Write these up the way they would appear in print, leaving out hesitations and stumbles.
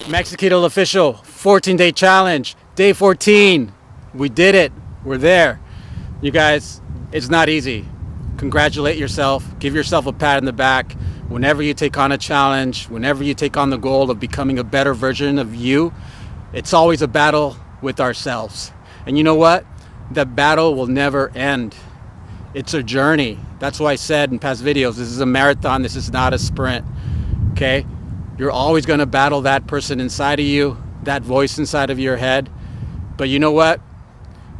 Mexiketo official 14-day challenge, day 14. We did it. We're there. You guys, it's not easy. Congratulate yourself. Give yourself a pat on the back. Whenever you take on a challenge, whenever you take on the goal of becoming a better version of you, it's always a battle with ourselves. And you know what? That battle will never end. It's a journey. That's why I said in past videos, this is a marathon. This is not a sprint. Okay? You're always going to battle that person inside of you, that voice inside of your head. But you know what?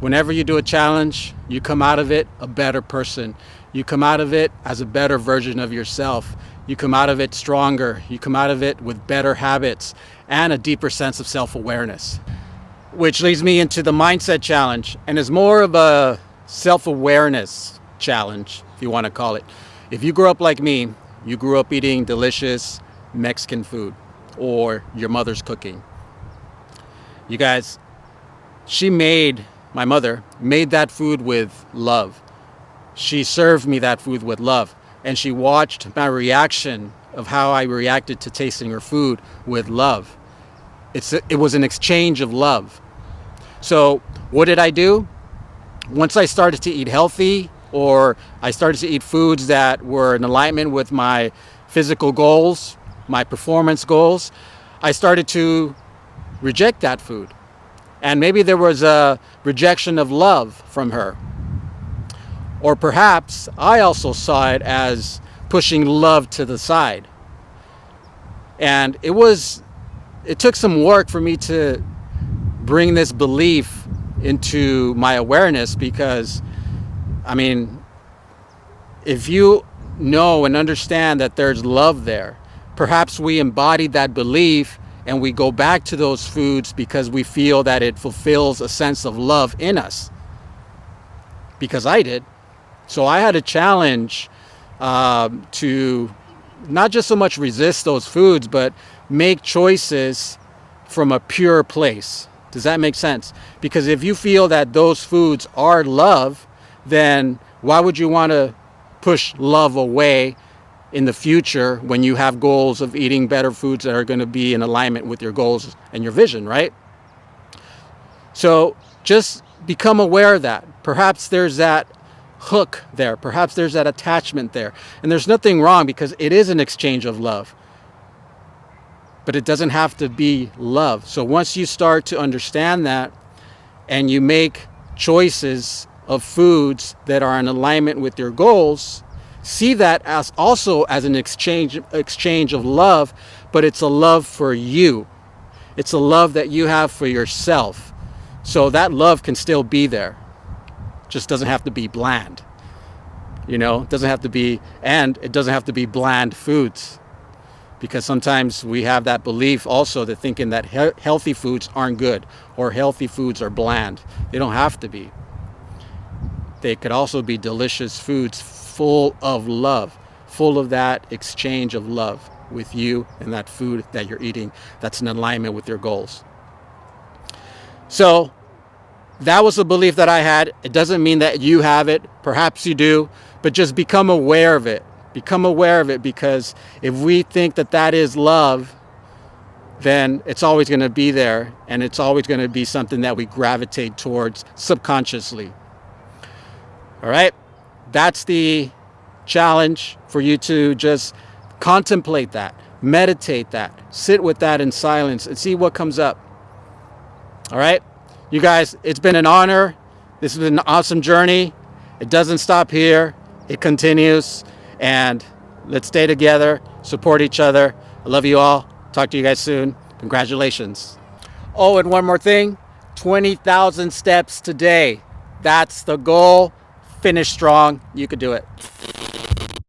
Whenever you do a challenge, you come out of it a better person. You come out of it as a better version of yourself. You come out of it stronger. You come out of it with better habits and a deeper sense of self-awareness. Which leads me into the mindset challenge. And it's more of a self-awareness challenge, if you want to call it. If you grew up like me, you grew up eating delicious Mexican food or your mother's cooking. You guys, my mother made that food with love. She served me that food with love, and she watched my reaction of how I reacted to tasting her food with love. It was an exchange of love. So what did I do? Once I started to eat healthy, or I started to eat foods that were in alignment with my physical goals, my performance goals, I started to reject that food. And maybe there was a rejection of love from her. Or perhaps I also saw it as pushing love to the side. And it took some work for me to bring this belief into my awareness, because, I mean, if you know and understand that there's love there, perhaps we embody that belief and we go back to those foods because we feel that it fulfills a sense of love in us. Because I did. So I had a challenge to not just so much resist those foods, but make choices from a pure place. Does that make sense? Because if you feel that those foods are love, then why would you want to push love away in the future when you have goals of eating better foods that are going to be in alignment with your goals and your vision, right? So just become aware of that. Perhaps there's that hook there. Perhaps there's that attachment there. And there's nothing wrong, because it is an exchange of love. But it doesn't have to be love. So once you start to understand that and you make choices of foods that are in alignment with your goals, see that as also as an exchange of love, but it's a love for you. It's a love that you have for yourself. So that love can still be there. Just doesn't have to be bland. It doesn't have to be, and it doesn't have to be bland foods. Because sometimes we have that belief also, that thinking that healthy foods aren't good or healthy foods are bland. They don't have to be. They could also be delicious foods full of love, full of that exchange of love with you and that food that you're eating that's in alignment with your goals. So that was a belief that I had. It doesn't mean that you have it. Perhaps you do, but just become aware of it. Become aware of it, because if we think that that is love, then it's always going to be there, and it's always going to be something that we gravitate towards subconsciously. All right? That's the challenge for you to just contemplate that, meditate that, sit with that in silence and see what comes up. All right? You guys, it's been an honor. This has been an awesome journey. It doesn't stop here. It continues. And let's stay together, support each other. I love you all. Talk to you guys soon. Congratulations. Oh, and one more thing, 20,000 steps today. That's the goal. Finish strong. You could do it.